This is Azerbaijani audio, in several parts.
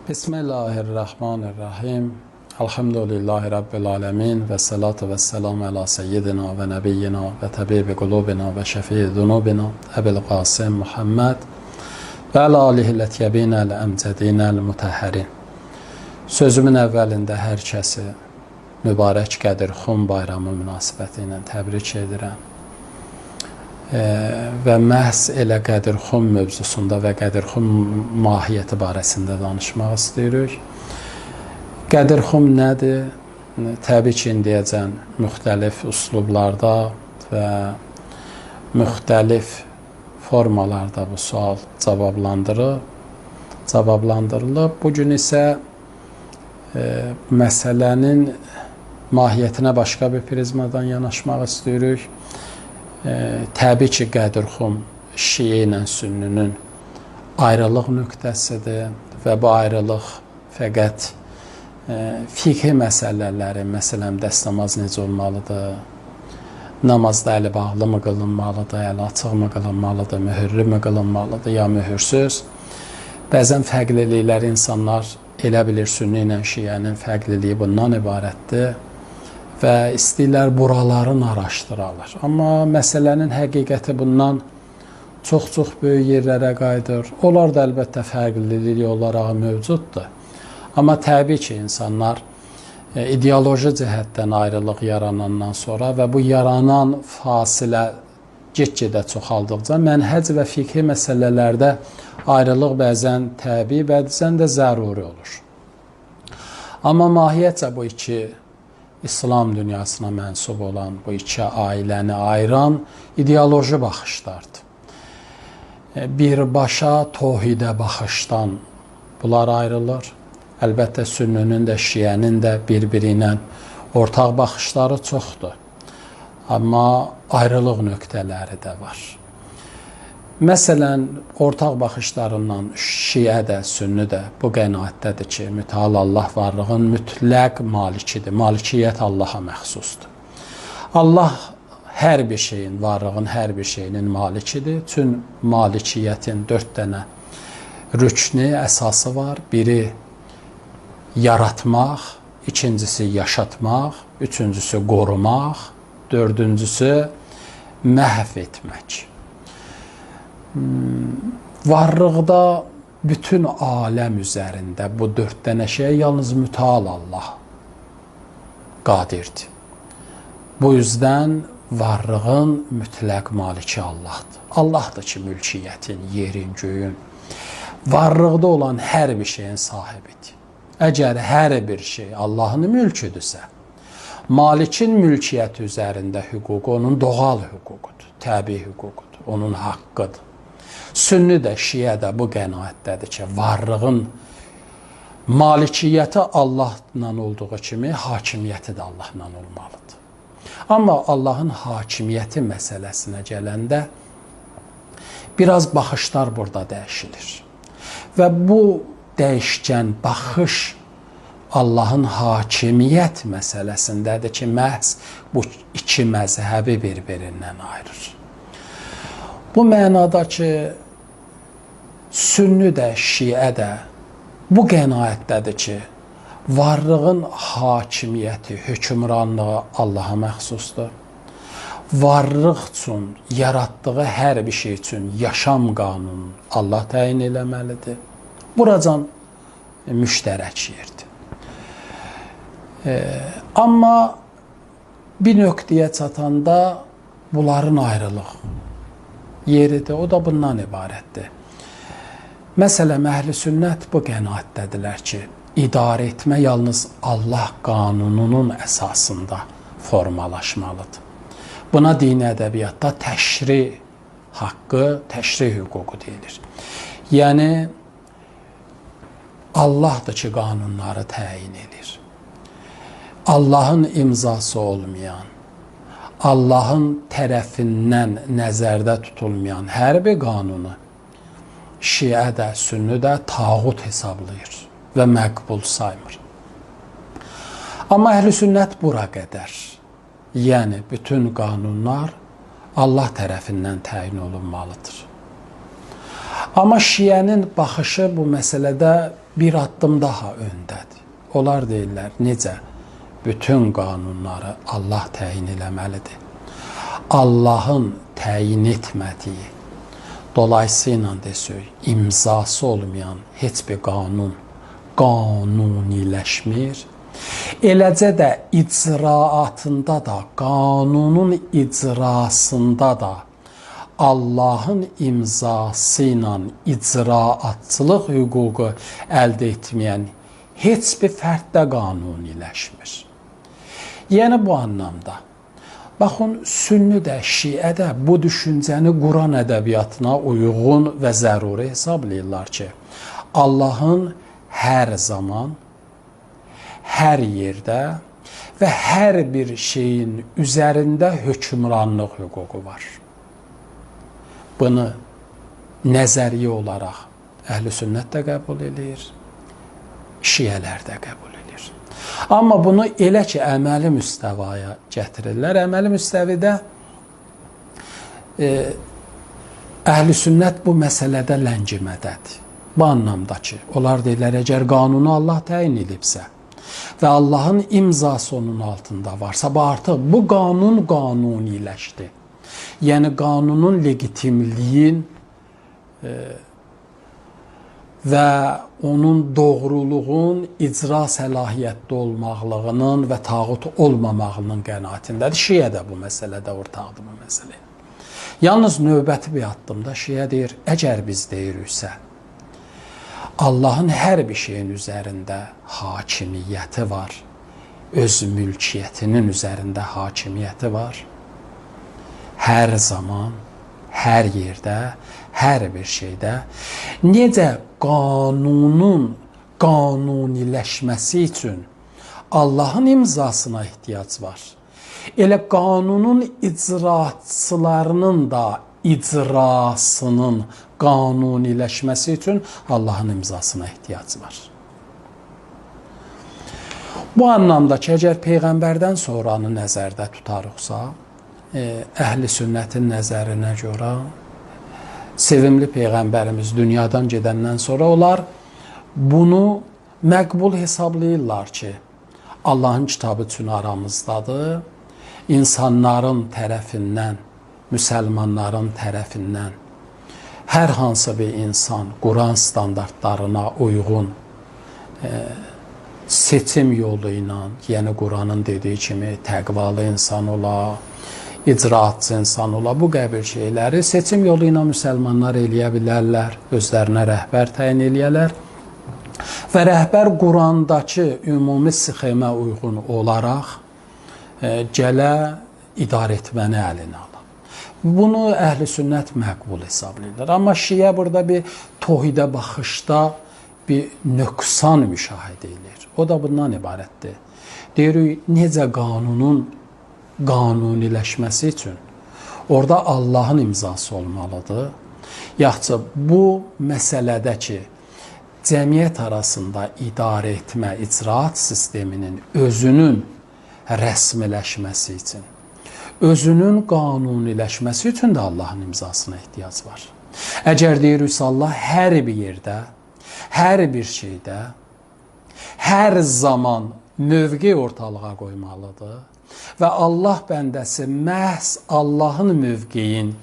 Bismillahirrahmanirrahim. Elhamdülillahi Rabbil alemin. Ve salatu ve selamu ala seyyidina ve nebiyyina ve tabibi kulubina ve şefii zunubina Ebil Qasim Muhammed ve ala alihi letyebine le-emcedine l-mutahharin. Sözümün əvvəlində hər kəsi mübarək Qədirxum bayramı münasibəti ilə təbrik edirəm. Və məhz elə Qədirxum mövzusunda və Qədirxum mahiyyəti barəsində danışmaq istəyirik. Qədirxum nədir? Təbii ki, indiyəcən müxtəlif üslublarda və müxtəlif formalarda bu sual cavablandırılıb. Bugün isə məsələnin mahiyyətinə başqa bir prizmadan yanaşmaq istəyirik. Təbii ki, Qədirxum Şiə ilə Sünninin ayrılıq nöqtəsidir və bu ayrılıq fəqət fiqhi məsələləri, məsələn, dəstəmaz necə olmalıdır, namazda əli bağlı mı qılınmalıdır, əli açıq mı qılınmalıdır, mühürlü mü qılınmalıdır, ya mühürsüz. Bəzən fərqliliklər insanlar elə bilir Sünni ilə Şiənin fərqliliyi bundan ibarətdir və istəyirlər buraların araşdırarlar. Amma məsələnin həqiqəti bundan çox-çox böyük yerlərə qayıdır. Onlar da əlbəttə fərqlilik olaraq mövcuddur. Amma təbii ki, insanlar ideoloji cəhətdən ayrılıq yaranandan sonra və bu yaranan fasilə get-gedə çoxaldıqca mənhəc və fiqhi məsələlərdə ayrılıq bəzən təbii, bəzən də zəruri olur. Amma mahiyyətcə bu iki İslam dünyasına mənsub olan bu iki ailəni ayıran ideoloji baxışlardır. Birbaşa tohidə baxışdan bunlar ayrılır. Əlbəttə Sünninin də, Şiənin də bir-biri ilə ortaq baxışları çoxdur. Amma ayrılıq nöqtələri də var. Məsələn, ortaq baxışlarından Şiə də, Sünni də bu qənaətdədir ki, mütəal Allah varlığın mütləq malikidir. Malikiyyət Allaha məxsusdur. Allah hər bir şeyin, varlığın hər bir şeyinin malikidir. Çün malikiyyətin 4 dənə rükni, əsası var. Biri yaratmaq, ikincisi yaşatmaq, üçüncüsü qorumaq, dördüncüsü məhv etmək. Varlıqda bütün aləm üzərində bu 4 dənə şey yalnız mütəal Allah qadirdir. Bu yüzdən varlığın mütləq maliki Allahdır. Allahdır ki, mülkiyyətin, yerin, göyün, varlıqda olan hər bir şeyin sahibidir. Əgər hər bir şey Allahın mülküdürsə, malikin mülkiyyəti üzərində hüququ onun doğal hüququdur, təbii hüququdur, onun haqqıdır. Sünni də, Şiə də bu qənaətdədir ki, varlığın malikiyyəti Allahla olduğu kimi, hakimiyyəti də Allahla olmalıdır. Amma Allahın hakimiyyəti məsələsinə gələndə biraz baxışlar burada dəyişilir. Və bu dəyişkən baxış Allahın hakimiyyət məsələsindədir ki, məhz bu iki məzhəbi bir-birindən ayırır. Bu mənada ki, Sünni də, Şiə də bu qənaətdədir ki, varlığın hakimiyyəti, hökmranlığı Allaha məxsusdur. Varlıq üçün, yaratdığı hər bir şey üçün yaşam qanunu Allah təyin eləməlidir. Buracan müştərək yerdir. Amma bir nöqtəyə çatanda bunların ayrılıq yeridir. O da bundan ibarətdir. Məsələn, əhl-i sünnət bu qənaətdədirlər ki, idarə etmə yalnız Allah qanununun əsasında formalaşmalıdır. Buna dini ədəbiyyatda təşri haqqı, təşri hüququ deyilir. Yəni, Allahdır ki, qanunları təyin edir. Allahın imzası olmayan, Allahın tərəfindən nəzərdə tutulmayan hər bir qanunu Şiə də, Sünni də tağut hesablayır və məqbul saymır. Amma əhl-i sünnət bura qədər, yəni bütün qanunlar Allah tərəfindən təyin olunmalıdır. Amma Şiənin baxışı bu məsələdə bir addım daha öndədir. Onlar deyirlər, necə? Bütün qanunları Allah təyin eləməlidir. Allahın təyin etmədiyi, dolayısıyla desək, imzası olmayan heç bir qanun qanuniləşmir. Eləcə də icraatında da, qanunun icrasında da Allahın imzası ilə icraatçılıq hüququ əldə etməyən heç bir fərddə qanuniləşmir. Yəni bu anlamda, baxın, Sünni də, Şiə də bu düşüncəni Quran ədəbiyyatına uyğun və zəruri hesablayırlar ki, Allahın hər zaman, hər yerdə və hər bir şeyin üzərində hökmranlıq hüququ var. Bunu nəzəriyyə olaraq Əhl-i Sünnət də qəbul edir, Şiələr də qəbul edir. Amma bunu elə ki, əməli müstəvaya gətirirlər. Əməli müstəvidə Əhl-i Sünnət bu məsələdə ləngimədədir. Bu anlamda ki, onlar deyirlər, əgər qanunu Allah təyin edibsə və Allahın imzası onun altında varsa, artıq bu qanun qanuniləşdi. Yəni, qanunun legitimliyin və onun doğruluğun icra səlahiyyətdə olmaqlığının və tağut olmamağının qənaətindədir. Şiə də bu məsələdə ortaqdır bu məsələ. Yalnız növbəti bir addımda Şiə deyir, əgər biz deyiriksə, Allahın hər bir şeyin üzərində hakimiyyəti var, öz mülkiyyətinin üzərində hakimiyyəti var. Hər zaman, hər yerdə, hər bir şeydə necə qanunun qanuniləşməsi üçün Allahın imzasına ehtiyac var. Elə qanunun icraçılarının da icrasının qanuniləşməsi üçün Allahın imzasına ehtiyac var. Bu anlamda ki, əgər Peyğəmbərdən sonranı nəzərdə tutarıqsa, Əhl-i Sünnətin nəzərinə görə sevimli Peyğəmbərimiz dünyadan gedəndən sonra onlar bunu məqbul hesablayırlar ki, Allahın kitabı üçün aramızdadır, insanların tərəfindən, müsəlmanların tərəfindən hər hansı bir insan Quran standartlarına uyğun seçim yolu ilə, yəni Quranın dediyi kimi təqvalı insan ola, icraatçı insan ola, bu qəbil şeyləri seçim yolu ilə müsəlmanlar eləyə bilərlər, özlərinə rəhbər təyin eləyərlər və rəhbər Qurandakı ümumi sxemə uyğun olaraq gələ idarə etməni əlinə alır. Bunu Əhl-i Sünnət məqbul hesablayırlar. Amma Şiə burada bir tohidə baxışda bir nöqsan müşahidə edir. O da bundan ibarətdir. Deyirik, necə qanunun qanuniləşməsi üçün orada Allahın imzası olmalıdır. Yaxşı, bu məsələdə ki, cəmiyyət arasında idarə etmə, icraat sisteminin özünün rəsmiləşməsi üçün, özünün qanuniləşməsi üçün də Allahın imzasına ehtiyac var. Əgər deyiriksə, Allah hər bir yerdə, hər bir şeydə, hər zaman mövqe ortalığa qoymalıdır və Allah bəndəsi məhz Allahın mövqeyin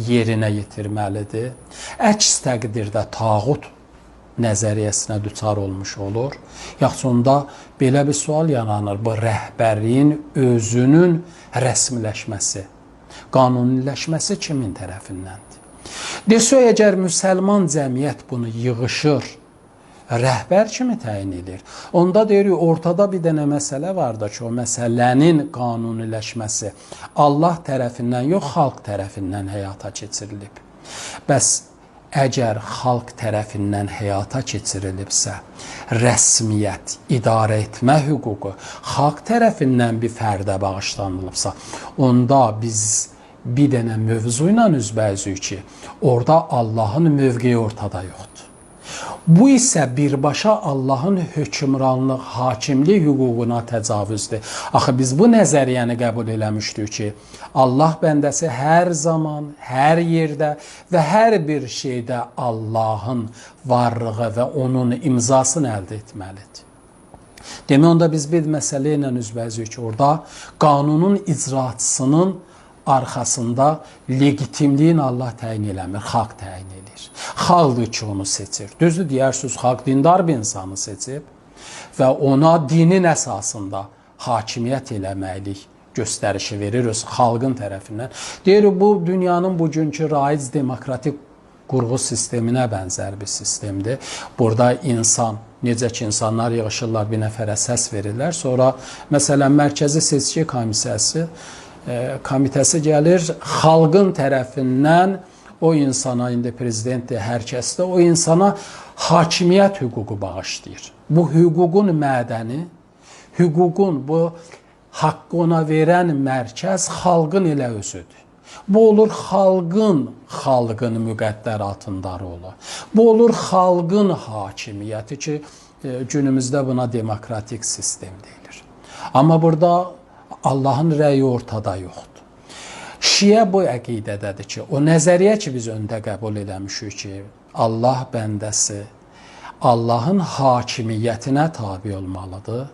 yerinə yetirməlidir. Əks təqdirdə tağut nəzəriyyəsinə düçar olmuş olur. Yaxşı, onda belə bir sual yaranır. Bu rəhbərliyin özünün rəsmiləşməsi, qanuniləşməsi kimin tərəfindəndir? Desək, əgər müsəlman cəmiyyət bunu yığışır, rəhbər kimi təyin edir. Onda deyirik, ortada bir dənə məsələ vardır ki, o məsələnin qanuniləşməsi Allah tərəfindən yox, xalq tərəfindən həyata keçirilib. Bəs əgər xalq tərəfindən həyata keçirilibsə, rəsmiyyət, idarə etmə hüququ xalq tərəfindən bir fərdə bağışlanılıbsa, onda biz bir dənə mövzu ilə üzbəyüzük ki, orada Allahın mövqeyi ortada yoxdur. Bu isə birbaşa Allahın hökmranlıq, hakimlik hüququna təcavüzdür. Axı biz bu nəzəriyyəni qəbul eləmişdik ki, Allah bəndəsi hər zaman, hər yerdə və hər bir şeydə Allahın varlığı və onun imzasını əldə etməlidir. Demək, onda biz bir məsələ ilə üzbəyüzük ki, orada qanunun icraçısının arxasında legitimliyin Allah təyin eləmir, xalq təyin edir. Xalqdır ki, onu seçir. Düzdür, deyirsiniz, xalq dindar bir insanı seçib və ona dinin əsasında hakimiyyət eləməklik göstərişi veririk xalqın tərəfindən. Deyirik, bu dünyanın bugünkü raic demokratik qurğu sisteminə bənzər bir sistemdir. Burada insan, necə ki, insanlar yığışırlar, bir nəfərə səs verirlər. Sonra, məsələn, Mərkəzi Seçki Komitəsi gəlir, xalqın tərəfindən o insana, indi prezidentdir, hər kəsdə, o insana hakimiyyət hüququ bağışlayır. Bu hüququn mədəni, hüququn, bu haqqı ona verən mərkəz xalqın elə özüdür. Bu olur xalqın müqəddəratındarı olur. Bu olur xalqın hakimiyyəti ki, günümüzdə buna demokratik sistem deyilir. Amma burada Allahın rəyi ortada yoxdur. Şiə bu əqidədədir ki, o nəzəriyyə ki, biz öndə qəbul eləmişik ki, Allah bəndəsi Allahın hakimiyyətinə tabi olmalıdır.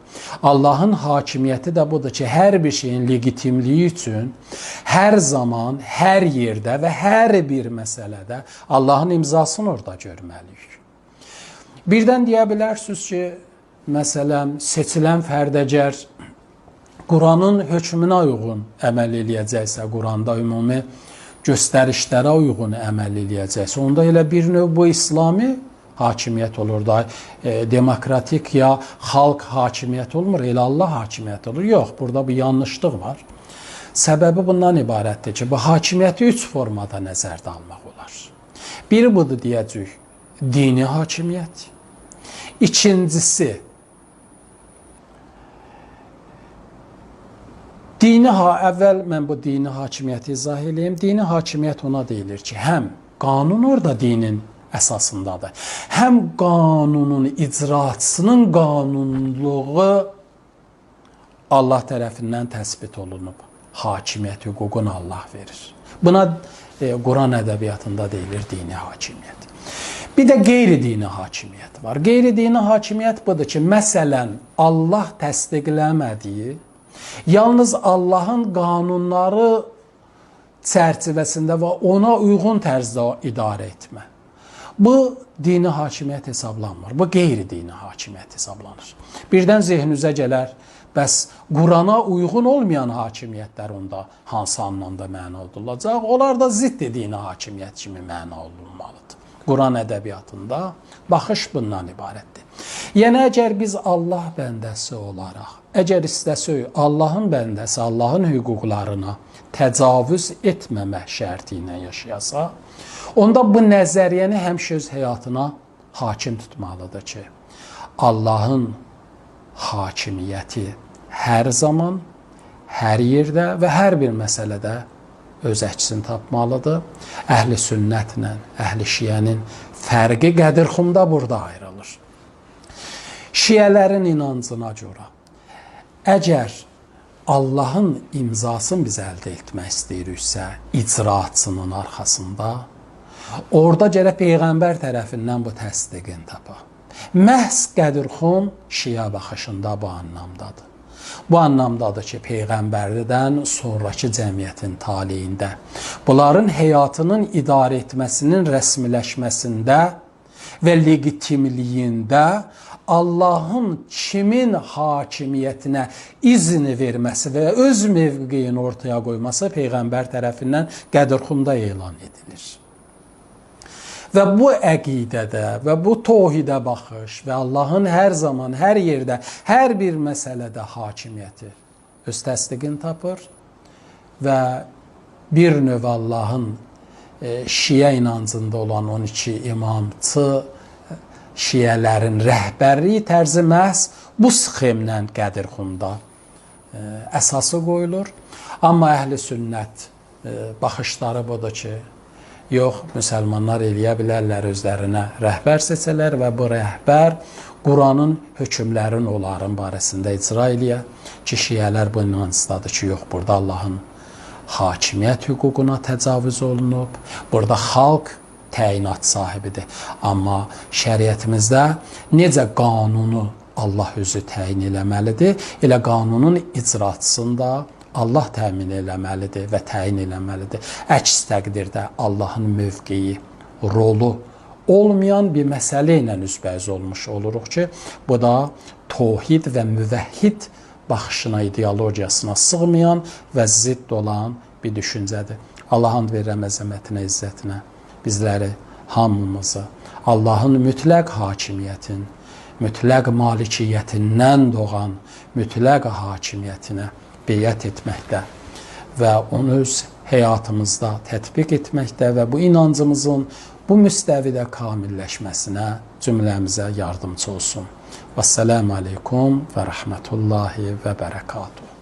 Allahın hakimiyyəti də budur ki, hər bir şeyin legitimliyi üçün hər zaman, hər yerdə və hər bir məsələdə Allahın imzasını orada görməliyik. Birdən deyə bilərsiniz ki, məsələn, seçilən fərdəgər Quranın hökmünə uyğun əməl eləyəcəksə, Quranda ümumi göstərişlərə uyğun əməl eləyəcəksə, onda elə bir növ bu İslami hakimiyyət olur da, demokratik ya xalq hakimiyyət olmur, elə Allah hakimiyyət olur. Yox, burada bir yanlışlıq var. Səbəbi bundan ibarətdir ki, bu hakimiyyəti 3 formada nəzərdə almaq olar. Biri budur deyəcək, dini hakimiyyət. İkincisi, əvvəl mən bu dini hakimiyyəti izah edeyim. Dini hakimiyyət ona deyilir ki, həm qanun orada dinin əsasındadır, həm qanunun icraçısının qanunluğu Allah tərəfindən təsbit olunub. Hakimiyyət hüququnu Allah verir. Buna Quran ədəbiyyatında deyilir dini hakimiyyət. Bir də qeyri-dini hakimiyyət var. Qeyri-dini hakimiyyət budur ki, məsələn, Allah təsdiqləmədiyi, yalnız Allahın qanunları çərçivəsində və ona uyğun tərzdə idarə etmə. Bu dini hakimiyyət hesablanmır. Bu qeyri-dini hakimiyyət hesablanır. Birdən zehninizə gələr, bəs Qurana uyğun olmayan hakimiyyətlər onda hansı anlamda məna olunacaq? Onlar da ziddi dini hakimiyyət kimi məna olunmalıdır. Quran ədəbiyyatında baxış bundan ibarətdir. Yəni, əgər biz Allah bəndəsi olaraq, əgər istəsək Allahın bəndəsi, Allahın hüquqlarına təcavüz etməmə şərti ilə yaşayasa, onda bu nəzəriyyəni həmişə öz həyatına hakim tutmalıdır ki, Allahın hakimiyyəti hər zaman, hər yerdə və hər bir məsələdə öz əksini tapmalıdır. Əhli sünnətlə, əhli şiyənin fərqi qədirxumda burada ayrılır. Şiyələrin inancına görə, əgər Allahın imzasını biz əldə etmək istəyiriksə, icraçının arxasında, orada gərək Peyğəmbər tərəfindən bu təsdiqin tapa. Məhz qədirxum şiə baxışında bu anlamdadır. Bu anlamdadır ki, Peyğəmbərdən sonraki cəmiyyətin taleyində, bunların həyatının idarə etməsinin rəsmiləşməsində və legitimliyində Allahın kimin hakimiyyətinə izni verməsi və öz mövqeyini ortaya qoyması Peyğəmbər tərəfindən qədirxumda elan edilir. Və bu əqidədə və bu tohidə baxış və Allahın hər zaman, hər yerdə, hər bir məsələdə hakimiyyəti öz təsdiqini tapır və bir növ Allahın şiə inancında olan 12 imamçı şiələrin rəhbərliyi tərzi məhz bu sxemlə qədirxumda əsası qoyulur. Amma əhl-i sünnət baxışları budur ki, Yox, müsəlmanlar eləyə bilərlər özlərinə rəhbər seçələr və bu rəhbər Quranın hökmlərini onların barəsində icra eləyə ki, şiələr bu nüansdadır ki, yox, burada Allahın hakimiyyət hüququna təcavüz olunub, burada xalq təyinat sahibidir. Amma şəriətimizdə necə qanunu Allah özü təyin eləməlidir, elə qanunun icrasını da Allah təmin eləməlidir və təyin eləməlidir. Əks təqdirdə Allahın mövqeyi, rolu olmayan bir məsələ ilə üzbəüz olmuş oluruq ki, bu da tohid və müvəhhid baxışına, ideologiyasına sığmayan və zidd olan bir düşüncədir. Allahın verirəm əzəmətinə, izzətinə bizləri, hamımızı Allahın mütləq hakimiyyətin, mütləq malikiyyətindən doğan mütləq hakimiyyətinə beyət etməkdə və onu öz həyatımızda tətbiq etməkdə və bu inancımızın bu müstəvidə kamilləşməsinə cümləmizə yardımcı olsun. Vəssalamu aleykum və rəhmətullahi və bərəkatuhu.